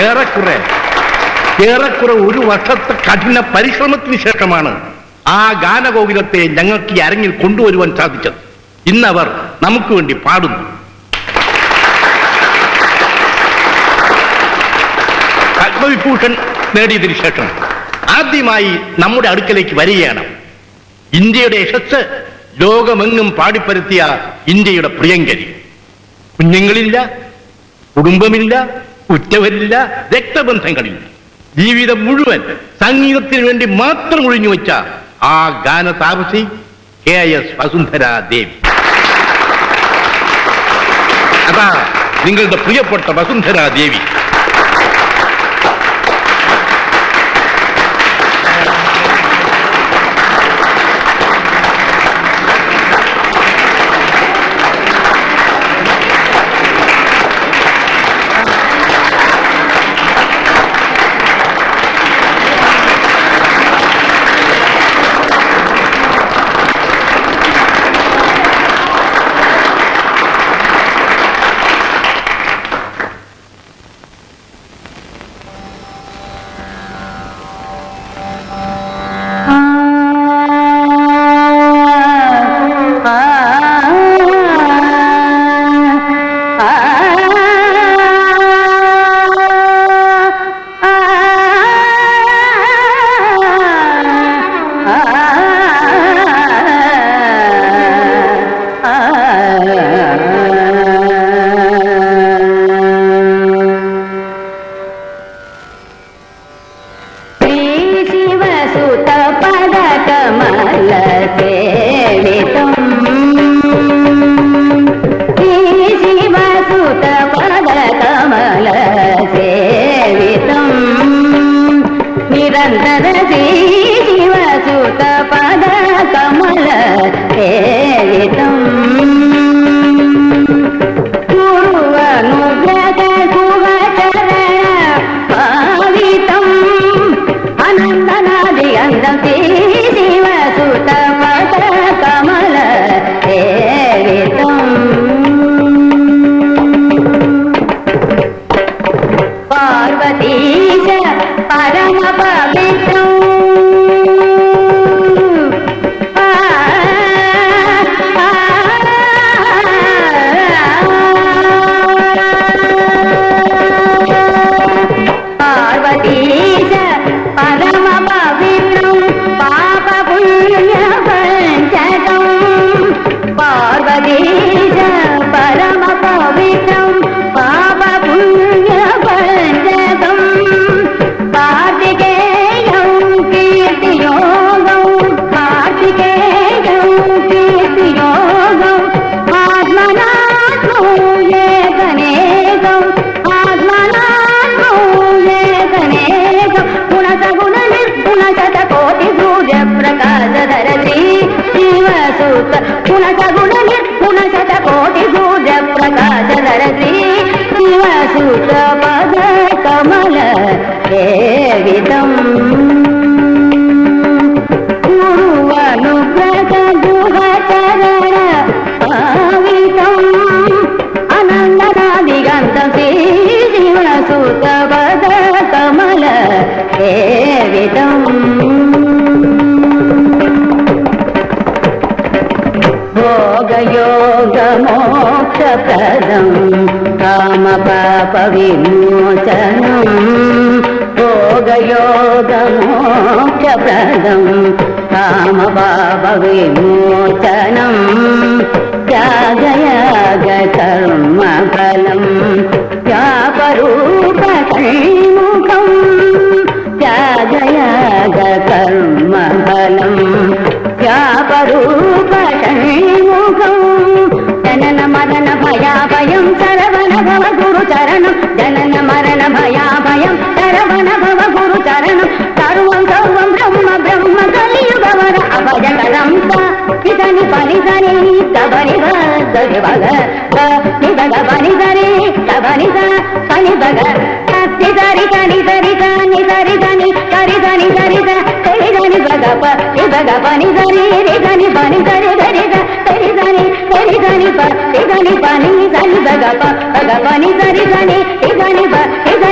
ഏറെക്കുറെ ഒരു വർഷത്തെ കഠിന പരിശ്രമത്തിന് ശേഷമാണ് ആ ഗാനഗോകുലത്തെ ഞങ്ങൾക്ക് ഈ അരങ്ങിൽ കൊണ്ടുവരുവാൻ സാധിച്ചത്. ഇന്നവർ നമുക്ക് വേണ്ടി പാടുന്നു. പത്മവിഭൂഷൺ നേടിയതിനു ശേഷം ആദ്യമായി നമ്മുടെ അടുക്കലേക്ക് വരികയാണ് ഇന്ത്യയുടെ യശസ് ലോകമെങ്ങും പാടിപ്പരത്തിയ ഇന്ത്യയുടെ പ്രിയങ്കരി. കുഞ്ഞുങ്ങളില്ല, കുടുംബമില്ല, ഉറ്റവരില്ല, രക്തബന്ധങ്ങളില്ല. ജീവിതം മുഴുവൻ സംഗീതത്തിന് വേണ്ടി മാത്രം ഒഴിഞ്ഞു വെച്ച ആ ഗാനതാപസി KS വസുന്ധരാ ദേവി. അതാ നിങ്ങളുടെ പ്രിയപ്പെട്ട വസുന്ധരാ ദേവി.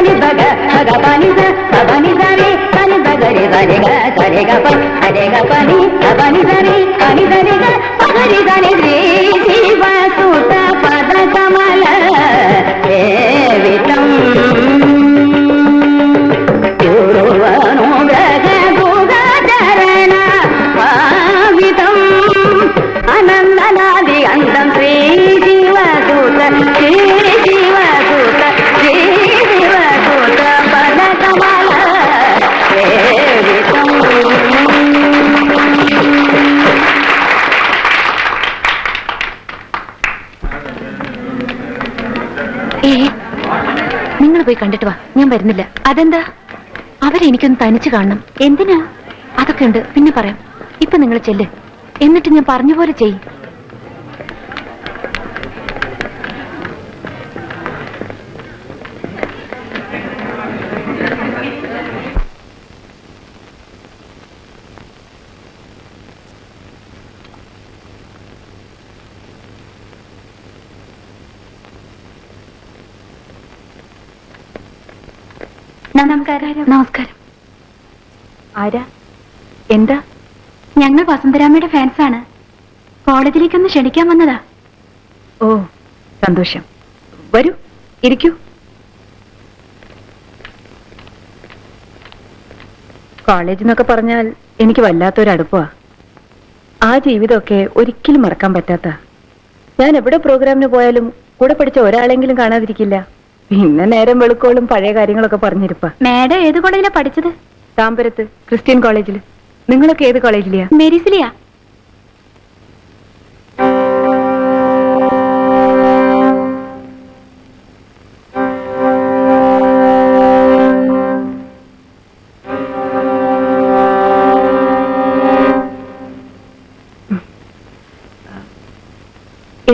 sani baga baga pani sa pani sani sani baga re sani ga sani ga pa sani ga pani pani sani pani sani ga pagari sani Sri Shiva Suta Pada Kamala Devitam Yuruvanu Braga Duga Dharana Pavitam Anandaladi Andam Sri Shiva Suta Sri Shiva Suta Sri Shiva Suta Pada Kamala Devitam. നിങ്ങൾ പോയി കണ്ടിട്ട് വാ, ഞാൻ വരുന്നില്ല. അതെന്താ? അവരെനിക്കൊന്ന് തനിച്ച് കാണണം. എന്തിനാ? അതൊക്കെ ഉണ്ട്, പിന്നെ പറയാം. ഇപ്പൊ നിങ്ങൾ ചെല്ല്, എന്നിട്ട് ഞാൻ പറഞ്ഞ പോലെ ചെയ്യും. നമസ്കാരം. നമസ്കാരം. ആരാ? എന്താ? ഞങ്ങൾ വസന്തരാമയുടെ ഫാൻസാണ്. കോളേജിലേക്കൊന്ന് ക്ഷണിക്കാൻ വന്നതാ. ഓ, സന്തോഷം. വരൂ, ഇരിക്കൂ. കോളേജ് എന്നൊക്കെ പറഞ്ഞാൽ എനിക്ക് വല്ലാത്തൊരടുപ്പമാ. ആ ജീവിതമൊക്കെ ഒരിക്കലും മറക്കാൻ പറ്റാത്ത. ഞാൻ എവിടെ പ്രോഗ്രാമിന് പോയാലും കൂടെ പഠിച്ച ഒരാളെങ്കിലും കാണാതിരിക്കില്ല. പിന്നെ നേരം വെളുക്കോളും പഴയ കാര്യങ്ങളൊക്കെ പറഞ്ഞിരിപ്പ. മാഡം ഏത് കോളേജിലാ പഠിച്ചത്? താമ്പരത്ത് ക്രിസ്ത്യൻ കോളേജിൽ. നിങ്ങളൊക്കെ ഏത് കോളേജിലെയാ? മെരിസിലിയാ.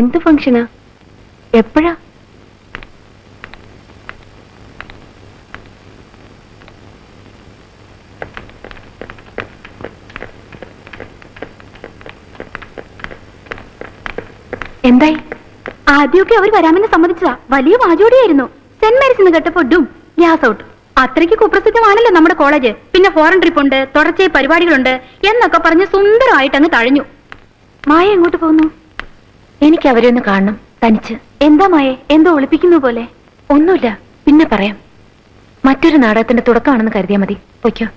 എന്ത് ഫംഗ്ഷനാ? എപ്പോഴാ? എന്തായി? ആദ്യമൊക്കെ അവർ വരാമെന്ന് സമ്മതിച്ചതാ. വലിയ വാചോടിയായിരുന്നു. സെന്റ് മേരീസ് കേട്ടപ്പോ ഡും ഗ്യാസ് ഔട്ട്. അത്രയ്ക്ക് കുപ്രസിദ്ധമാണല്ലോ നമ്മുടെ കോളേജ്. പിന്നെ ഫോറിൻ ട്രിപ്പ് ഉണ്ട്, തുടർച്ചയായി പരിപാടികളുണ്ട് എന്നൊക്കെ പറഞ്ഞ് സുന്ദരമായിട്ട് അങ്ങ് തഴഞ്ഞു. മായ എങ്ങോട്ട് പോകുന്നു? എനിക്ക് അവരെ ഒന്ന് കാണണം, തനിച്ച്. എന്താ മായേ, എന്തോ ഒളിപ്പിക്കുന്നു പോലെ? ഒന്നുമില്ല, പിന്നെ പറയാം. മറ്റൊരു നാടകത്തിന്റെ തുടക്കമാണെന്ന് കരുതിയാ മതി. പൊയ്ക്കോ.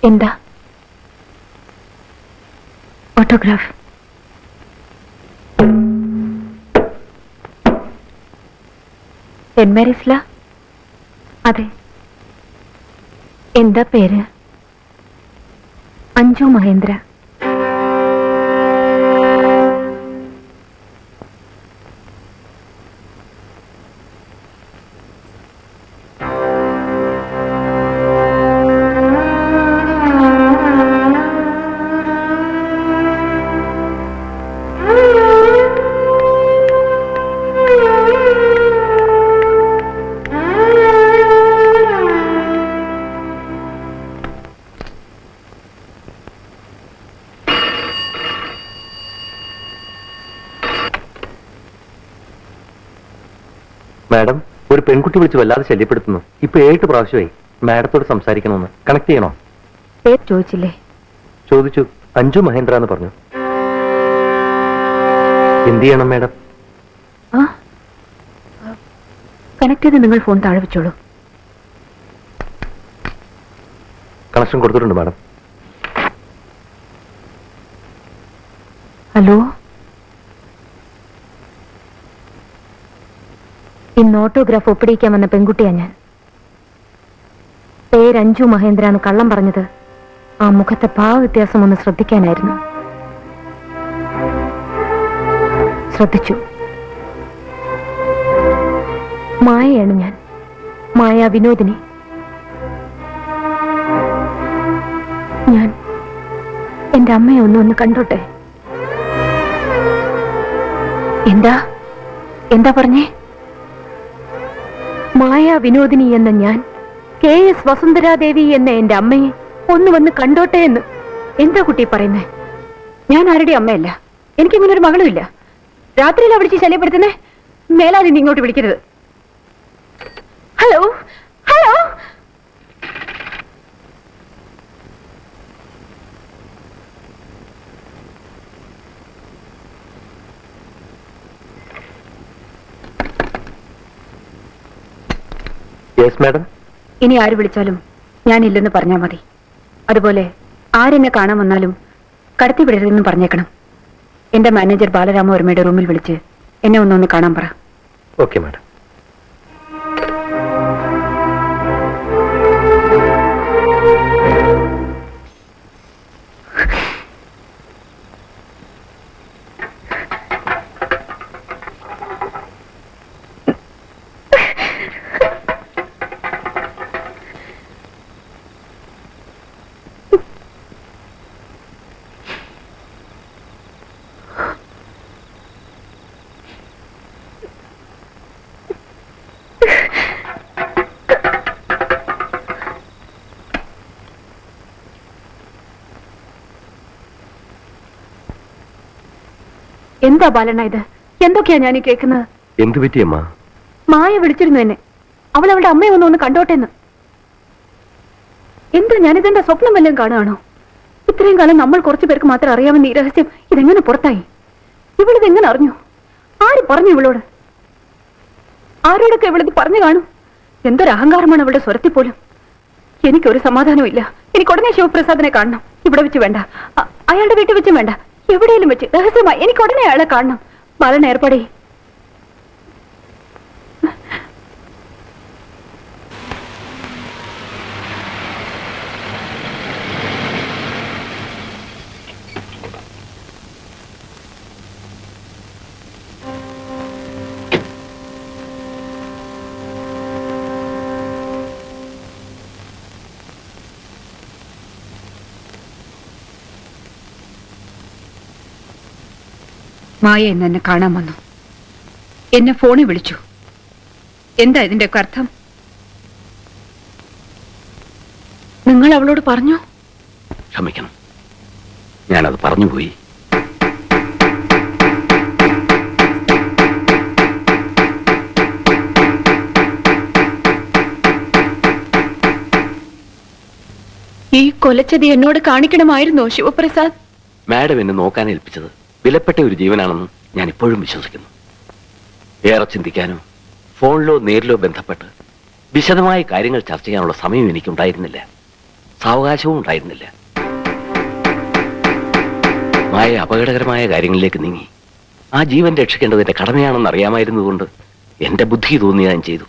എന്താ? ഓട്ടോഗ്രാഫ്. സെന്റ് മേരീസിലാ? അതെ. എന്താ പേര്? അഞ്ജു മഹേന്ദ്ര. മാഡം, ഒരു പെൺകുട്ടി വിളിച്ച് വല്ലാതെ ശല്യപ്പെടുത്തുന്നു. ഇപ്പൊ 7 പ്രാവശ്യമായി. മാഡത്തോട് സംസാരിക്കണമെന്ന്. കണക്ട് ചെയ്യണോ? പേര് ചോദിച്ചില്ലേ? ചോദിച്ചു. അഞ്ജു മഹേന്ദ്ര എന്ന് പറഞ്ഞു. എന്ത് ചെയ്യണം മാഡം? കണക്ട് ചെയ്ത് നിങ്ങൾ ഫോൺ താഴെ വെച്ചോളൂ. കണക്ഷൻ കൊടുത്തിട്ടുണ്ട് മാഡം. ഹലോ, ഇന്ന് ഓട്ടോഗ്രാഫ് ഒപ്പിടിക്കാൻ വന്ന പെൺകുട്ടിയാ ഞാൻ. പേര് അഞ്ജു മഹേന്ദ്ര എന്ന് കള്ളം പറഞ്ഞത് ആ മുഖത്തെ ഭാവ വ്യത്യാസം ഒന്ന് ശ്രദ്ധിക്കാനായിരുന്നു. ശ്രദ്ധിച്ചു. മായയാണ് ഞാൻ, മായ വിനോദിനി. ഞാൻ എന്റെ അമ്മയെ ഒന്ന് കണ്ടോട്ടെ. എന്താ എന്താ പറഞ്ഞേ? മായ വിനോദിനി എന്ന ഞാൻ KS വസുന്ധരാദേവി എന്ന എന്റെ അമ്മയെ ഒന്ന് വന്ന് കണ്ടോട്ടെ എന്ന് എന്താ കുട്ടി പറയുന്നേ? ഞാൻ ആരുടെ അമ്മയല്ല, എനിക്കിങ്ങനെ ഒരു മകളുമില്ല. രാത്രിയിലാ വിളിച്ച് ശല്യപ്പെടുത്തുന്നേ. മേലാതെ നീ ഇങ്ങോട്ട് വിളിക്കരുത്. Hello hello, yes madam. ഇനി ആര് വിളിച്ചാലും ഞാനില്ലെന്ന് പറഞ്ഞാൽ മതി. അതുപോലെ ആരെന്നെ കാണാൻ വന്നാലും കടത്തി വിടരുതെന്നും പറഞ്ഞേക്കണം. എന്റെ മാനേജർ ബാലരാമവർമ്മയുടെ റൂമിൽ വിളിച്ച് എന്നെ ഒന്ന് കാണാൻ പറ. Okay madam. എന്താ ബാലണ്ണ ഇത്? എന്തൊക്കെയാ ഞാൻ കേൾക്കുന്നത്? എന്തു പറ്റിയമ്മ? മായ വിളിച്ചിരുന്നു എന്നെ. അവൾ അവളുടെ അമ്മയെ ഒന്ന് കണ്ടോട്ടെന്ന്. എന്താ ഞാനിതെന്റെ സ്വപ്നം വല്ലതും കാണുകയാണോ? ഇത്രയും കാലം നമ്മൾ കുറച്ചു പേർക്ക് മാത്രം അറിയാമെന്ന് ഈ രഹസ്യം ഇതെങ്ങനെ പുറത്തായി? ഇവളിതെങ്ങനെ അറിഞ്ഞു? ആര് പറഞ്ഞു ഇവളോട്? ആരോടൊക്കെ ഇവളിത് പറഞ്ഞു കാണും? എന്തൊരു അഹങ്കാരമാണ് അവളുടെ സ്വരത്തിൽ പോലും. എനിക്കൊരു സമാധാനവും ഇല്ല. എനിക്ക് ഉടനെ ശിവപ്രസാദിനെ കാണണം. ഇവിടെ വെച്ച് വേണ്ട, അയാളുടെ വീട്ടിൽ വെച്ചും വേണ്ട, എവിടെയെങ്കിലും വെച്ച് രഹസ്യമായി എനിക്ക് ഉടനെ അയാളെ കാണണം. ബാലൻ ഏർപ്പാടേ. മായ ഇന്ന് എന്നെ കാണാൻ വന്നു. എന്നെ ഫോണിൽ വിളിച്ചു. എന്താ ഇതിന്റെയൊക്കെ അർത്ഥം? നിങ്ങൾ അവളോട് പറഞ്ഞു? ക്ഷമിക്കണം, ഞാനത് പറഞ്ഞുപോയി. ഈ കൊലച്ചതി എന്നോട് കാണിക്കണമായിരുന്നോ ശിവപ്രസാദ്? മാഡം എന്നെ നോക്കാൻ ഏൽപ്പിച്ചത് വിലപ്പെട്ട ഒരു ജീവനാണെന്ന് ഞാൻ ഇപ്പോഴും വിശ്വസിക്കുന്നു. ഏറെ ചിന്തിക്കാനോ ഫോണിലോ നേരിലോ ബന്ധപ്പെട്ട് വിശദമായ കാര്യങ്ങൾ ചർച്ച ചെയ്യാനുള്ള സമയം എനിക്കുണ്ടായിരുന്നില്ല, സാവകാശവും ഉണ്ടായിരുന്നില്ല. മായ അപകടകരമായ കാര്യങ്ങളിലേക്ക് നീങ്ങി. ആ ജീവൻ രക്ഷിക്കേണ്ടതിന്റെ കടമയാണെന്ന് അറിയാമായിരുന്നതുകൊണ്ട് എന്റെ ബുദ്ധി തോന്നി ഞാൻ ചെയ്തു.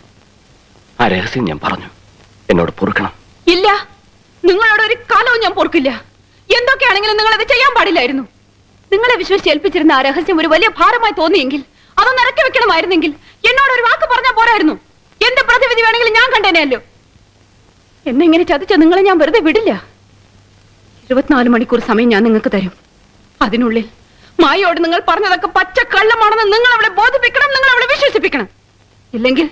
ആ രഹസ്യം ഞാൻ പറഞ്ഞു. എന്നോട് പൊറുക്കണം. ഇല്ല, നിങ്ങളോട് ഒരു കാലവും ഞാൻ പൊറുക്കില്ല. എന്തൊക്കെയാണെങ്കിലും നിങ്ങൾ അത് ചെയ്യാൻ പാടില്ലായിരുന്നു. നിങ്ങളെ വിശ്വസിച്ച് ഏൽപ്പിച്ചിരുന്ന ആ രഹസ്യം ഒരു വലിയ ഭാരമായി തോന്നിയെങ്കിൽ അതൊന്ന് ഇറക്കി വെക്കണമായിരുന്നെങ്കിൽ എന്നോട് ഒരു വാക്ക് പറഞ്ഞാൽ പോരായിരുന്നു. എന്റെ പ്രതിവിധി വേണമെങ്കിലും ഞാൻ കണ്ടേനെയല്ലോ. എന്നെ ഇങ്ങനെ ചതിച്ച നിങ്ങളെ ഞാൻ വെറുതെ വിടില്ല. 24 മണിക്കൂർ സമയം ഞാൻ നിങ്ങൾക്ക് തരും. അതിനുള്ളിൽ മായയോട് നിങ്ങൾ പറഞ്ഞതൊക്കെ പച്ച കള്ളമാണെന്ന് നിങ്ങൾ അവളെ ബോധിപ്പിക്കണം, നിങ്ങൾ അവളെ വിശ്വസിപ്പിക്കണം. ഇല്ലെങ്കിൽ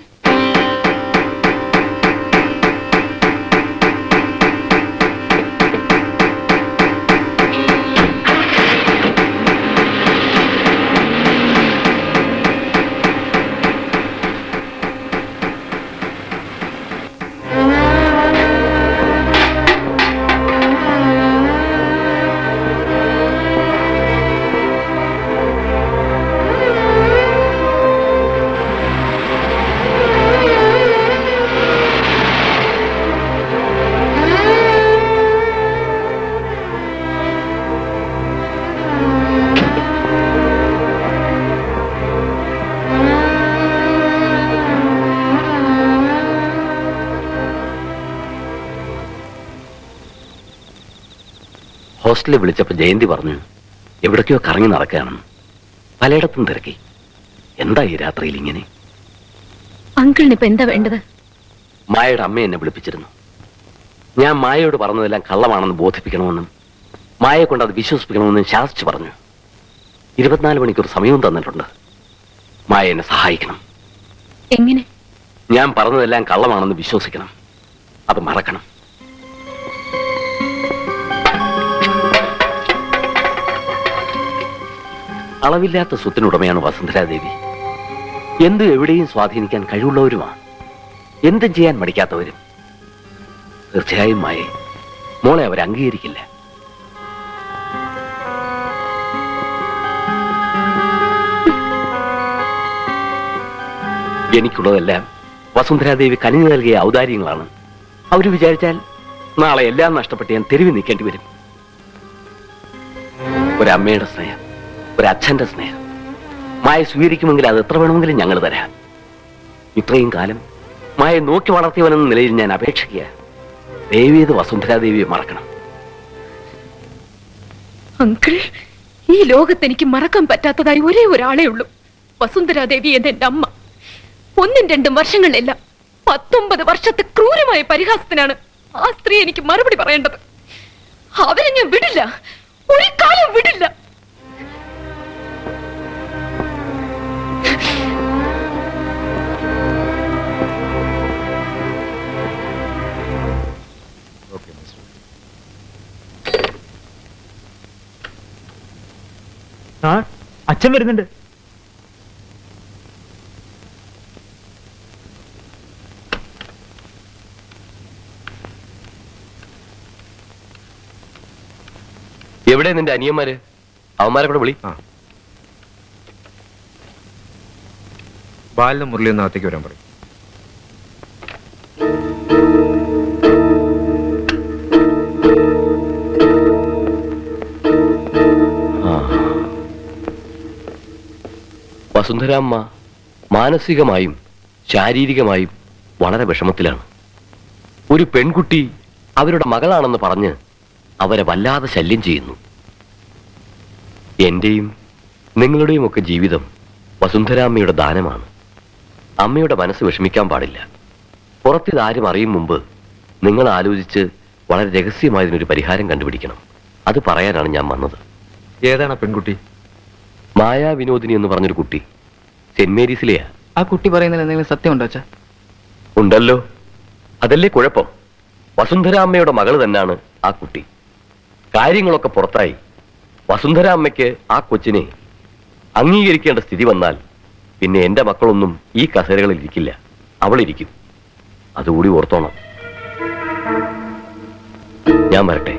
ഹോസ്റ്റലിൽ വിളിച്ചപ്പോൾ ജയന്തി പറഞ്ഞു എവിടേക്കോ കറങ്ങി നടക്കുകയാണെന്ന്. പലയിടത്തും തിരക്കി. എന്താ ഈ രാത്രിയിൽ ഇങ്ങനെ? അങ്കിളിന് ഇപ്പൊ എന്താ വേണ്ടത്? മായയുടെ അമ്മ എന്നെ വിളിപ്പിച്ചിരുന്നു. ഞാൻ മായയോട് പറഞ്ഞതെല്ലാം കള്ളമാണെന്ന് ബോധിപ്പിക്കണമെന്നും മായയെ കൊണ്ട് അത് വിശ്വസിപ്പിക്കണമെന്നും ശാസിച്ചു പറഞ്ഞു. 24 മണിക്കൂർ സമയവും തന്നിട്ടുണ്ട്. മായ എന്നെ സഹായിക്കണം. എങ്ങനെ? ഞാൻ പറഞ്ഞതെല്ലാം കള്ളമാണെന്ന് വിശ്വസിക്കണം. അത് മറക്കണം. അളവില്ലാത്ത സ്വത്തിനുടമയാണ് വസുന്ധരാദേവി. എന്തും എവിടെയും സ്വാധീനിക്കാൻ കഴിവുള്ളവരുമാണ്. എന്തും ചെയ്യാൻ മടിക്കാത്തവരും. തീർച്ചയായും മായേ, മോളെ അവർ അംഗീകരിക്കില്ല. എനിക്കുള്ളതെല്ലാം വസുന്ധരാദേവി കനിഞ്ഞു നൽകിയ ഔദാര്യങ്ങളാണ്. അവർ വിചാരിച്ചാൽ നാളെ എല്ലാം നഷ്ടപ്പെട്ട് ഞാൻ തെരുവിൽ നിൽക്കേണ്ടി വരും. ഒരമ്മയുടെ സ്നേഹം, ഒരച്ഛന്റെ സ്നേഹം മായ സ്വീകരിക്കുമെങ്കിൽ അത് എത്ര വേണമെങ്കിലും ഞങ്ങൾ തരാം. ഇത്രയും കാലം മായ നോക്കി വളർത്തിയവനെന്ന നിലയിൽ ഞാൻ അപേക്ഷിക്കുക. ദയവേത് വസുന്ധരാദേവിയെ മറക്കണം. അങ്കിൾ, ഈ ലോകത്ത് എനിക്ക് മറക്കാൻ പറ്റാത്തതായി ഒരേ ഒരാളേ ഉള്ളൂ. വസുന്ധരാദേവി എന്റെ അമ്മ. 1-2 വർഷങ്ങളിലല്ല, 19 വർഷത്തെ ക്രൂരമായ പരിഹാസത്തിനാണ് ആ സ്ത്രീ എനിക്ക് മറുപടി പറയേണ്ടത്. അവരെ ഞാൻ വിടില്ല, ഒരു കാലം വിടില്ല. അച്ഛൻ വരുന്നുണ്ട്. എവിടെ നിന്റെ അനിയന്മാര്? അവന്മാരെ കൂടെ വിളി. ബാലിനും മുരളിയൊന്നും അകത്തേക്ക് വരാൻ പറയും. വസുന്ധരാമ്മ മാനസികമായും ശാരീരികമായും വളരെ വിഷമത്തിലാണ്. ഒരു പെൺകുട്ടി അവരുടെ മകളാണെന്ന് പറഞ്ഞ് അവരെ വല്ലാതെ ശല്യം ചെയ്യുന്നു. എന്റെയും നിങ്ങളുടെയും ഒക്കെ ജീവിതം വസുന്ധരാമ്മയുടെ ദാനമാണ്. അമ്മയുടെ മനസ്സ് വിഷമിക്കാൻ പാടില്ല. പുറത്തിതാരും അറിയും മുമ്പ് നിങ്ങൾ ആലോചിച്ച് വളരെ രഹസ്യമായതിനൊരു പരിഹാരം കണ്ടുപിടിക്കണം. അത് പറയാനാണ് ഞാൻ വന്നത്. ഏതാണ് പെൺകുട്ടി? മായാ വിനോദിനി എന്ന് പറഞ്ഞൊരു കുട്ടി. സെന്റ് മേരീസിലെയാ. ആ കുട്ടി പറയുന്നതിൽ എന്തെങ്കിലും സത്യമുണ്ടോ അച്ഛാ? ഉണ്ടല്ലോ. അതല്ലേ കുഴപ്പം. വസുന്ധരാമ്മയുടെ മകള് തന്നെയാണ് ആ കുട്ടി. കാര്യങ്ങളൊക്കെ പുറത്തായി വസുന്ധരാമ്മയ്ക്ക് ആ കൊച്ചിനെ അംഗീകരിക്കേണ്ട സ്ഥിതി വന്നാൽ പിന്നെ എന്റെ മക്കളൊന്നും ഈ കസേരകളിൽ ഇരിക്കില്ല. അവളിരിക്കും. അതുകൂടി ഓർത്തോണം. ഞാൻ വരട്ടെ.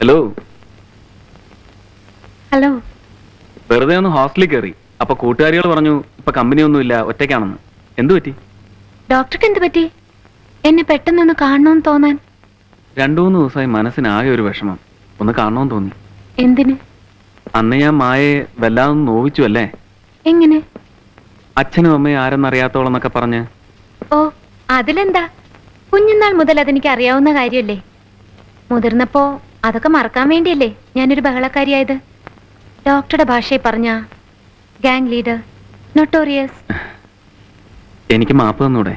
ഹലോ. ഹലോ. വെറുതെ ഒന്ന് ഹോസ്റ്റലിൽ കയറി. അപ്പൊ കൂട്ടുകാരികൾ പറഞ്ഞു ഇപ്പൊ കമ്പനിയൊന്നുമില്ല, ഒറ്റയ്ക്കാണെന്ന്. എന്തു പറ്റി? ഡോക്ടർക്ക് എന്ത് പറ്റി? എന്നെ പെട്ടെന്നൊന്ന് കാണണമെന്ന് തോന്നാൻ. 2-3 ദിവസമായി മനസ്സിനാകെ ഒരു വിഷമം. ഒന്ന് കാണണമെന്ന് തോന്നി. എന്തിന്? അന്ന് ഞാൻ മായയെ വല്ലാതെ നോവിച്ചു അല്ലേ? എങ്ങനെ? അച്ഛനും അമ്മയും ആരെന്നറിയാത്തോളം എന്നൊക്കെ പറഞ്ഞ്. ഓ, അതിലെന്താ? കുഞ്ഞുനാൾ മുതൽ അതെനിക്ക് അറിയാവുന്ന കാര്യമല്ലേ. മുതിർന്നപ്പോ അതൊക്കെ മറക്കാൻ വേണ്ടിയല്ലേ ഞാനൊരു ബഹളക്കാരിയായത്. ഡോക്ടറുടെ ഭാഷയിൽ പറഞ്ഞ ഗാങ് ലീഡർ, നൊട്ടോറിയസ്. എനിക്ക് മാപ്പ് തന്നൂടെ?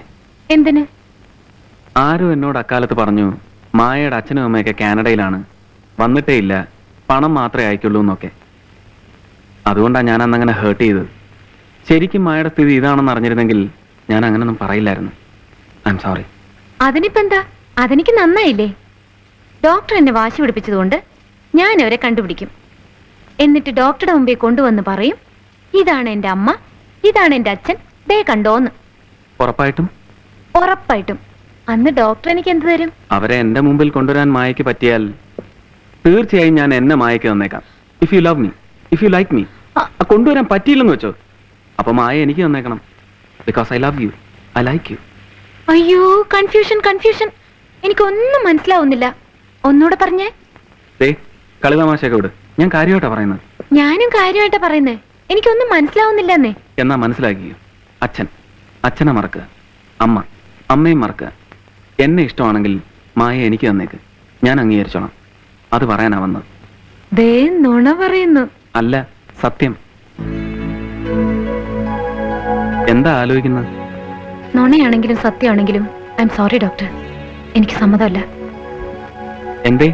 എന്തിന്? ആരും എന്നോട് അക്കാലത്ത് പറഞ്ഞു മായയുടെ അച്ഛനും അമ്മയൊക്കെ കാനഡയിലാണ്, വന്നിട്ടേ ഇല്ല, പണം മാത്രമേ അയക്കുള്ളൂ എന്നൊക്കെ. അതുകൊണ്ടാണ് ഞാൻ അന്നങ്ങനെ ഹേർട്ട് ചെയ്തത്. ശരിക്കും മായയുടെ സ്ഥിതി ഇതാണെന്ന് അറിഞ്ഞിരുന്നെങ്കിൽ ഞാൻ അങ്ങനൊന്നും പറയില്ലായിരുന്നു. I am sorry. അതിനിപ്പോ എന്താ? അതെനിക്ക് നന്നായില്ലേ. ഡോക്ടർ എന്നെ വാശി പിടിപ്പിച്ചതുകൊണ്ട് ഞാൻ അവരെ കണ്ടുപിടിക്കും. എന്നിട്ട് ഡോക്ടറുടെ മുമ്പിൽ കൊണ്ടുവന്ന് പറയും, ഇതാണ് എന്റെ അമ്മ, ഇതാണ് എന്റെ അച്ഛൻ, ദേ കണ്ടോന്ന്. ഉറപ്പായിട്ടും? ഉറപ്പായിട്ടും. അന്ന് ഡോക്ടർ എനിക്ക് എന്ത് തരും? അവരെ എന്റെ മുമ്പിൽ കൊണ്ടുവരാൻ മായയ്ക്ക് പറ്റിയാൽ തീർച്ചയായും ഞാൻ എന്നെ മായയ്ക്ക് തന്നേക്കാം. If you love me, if you like me. കൊണ്ടുവരാൻ പറ്റിയില്ലെന്ന് വെച്ചോ, അപ്പൊ മായ എനിക്ക് തന്നേക്കണം. Because I love you, I like you. അയ്യോ, കൺഫ്യൂഷൻ കൺഫ്യൂഷൻ. എനിക്കൊന്നും മനസ്സിലാവുന്നില്ല. ഒന്നുകൂടെ പറഞ്ഞേ. കളിതമാശയൊക്കെ വിട്. ഞാൻ കാര്യമായിട്ടാ പറയുന്നത്. ഞാനും കാര്യമായിട്ടാ പറയുന്നേ. എനിക്കൊന്നും മനസ്സിലാവുന്നില്ലെന്നേ. എന്നാ മനസ്സിലാക്കിയോ? അച്ഛനെ മറക്കുക, അമ്മയും മറക്കുക. എന്നെ ഇഷ്ടമാണെങ്കിൽ മായ എനിക്ക് തന്നേക്ക്, ഞാൻ അംഗീകരിച്ചോളാം. അത് പറയാനാ വന്നത്. ദേ നുണ പറയുന്നു. അല്ല, സത്യം. എന്താ ആലോചിക്കുന്നത്? നുണയാണെങ്കിലും സത്യമാണെങ്കിലും ഐ എം സോറി ഡോക്ടർ, എനിക്ക് സമ്മതമല്ല. എന്തേ?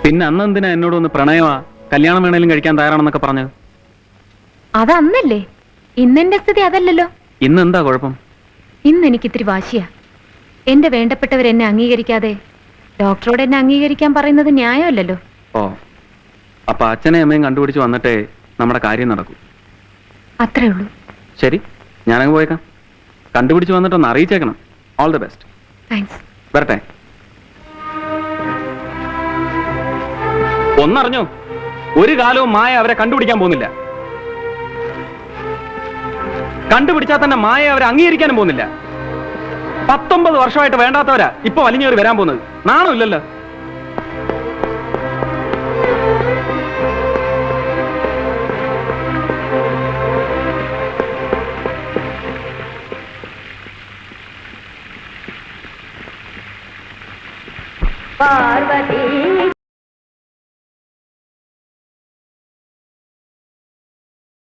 പിന്നെ അന്ന് എന്തിനാ എന്നോട് ഒന്ന് പ്രണയമാ, കല്യാണം വേണേലും കഴിക്കാൻ തയ്യാറാണെന്നൊക്കെ പറഞ്ഞത്? അതന്നല്ലേ. ഇന്നെന്റെ സ്ഥിതി അതല്ലല്ലോ. ഇന്ന് എന്താ കുഴപ്പം? ഇന്ന് എനിക്ക് ഇത്തിരി വാശിയാ. എന്റെ വേണ്ടപ്പെട്ടവർ എന്നെ അംഗീകരിക്കാതെ ഡോക്ടറോട് എന്നെ അംഗീകരിക്കാൻ പറയുന്നത് ന്യായമല്ലല്ലോ. ഓ, അപ്പൊ അച്ഛനെ അമ്മയും കണ്ടുപിടിച്ച് വന്നിട്ടേ നമ്മുടെ കാര്യം നടക്കൂ. അത്രേ ഉള്ളൂ. ശരി, ഞാനങ്ങ് പോയേക്കാം. കണ്ടുപിടിച്ച് വന്നിട്ടൊന്ന് അറിയിച്ചേക്കണം. All the best. താങ്ക്സ്. വരട്ടെ. ഒന്നറിഞ്ഞോ, ഒരു കാലവും മായ അവരെ കണ്ടുപിടിക്കാൻ പോകുന്നില്ല. കണ്ടുപിടിച്ചാൽ തന്നെ മായ അവരെ അംഗീകരിക്കാനും പോകുന്നില്ല. 19 വർഷമായിട്ട് വേണ്ടാത്തവരാ ഇപ്പൊ വലിഞ്ഞേറി വരാൻ പോകുന്നത്. നാണോ ഇല്ലല്ലോ. പാർവതി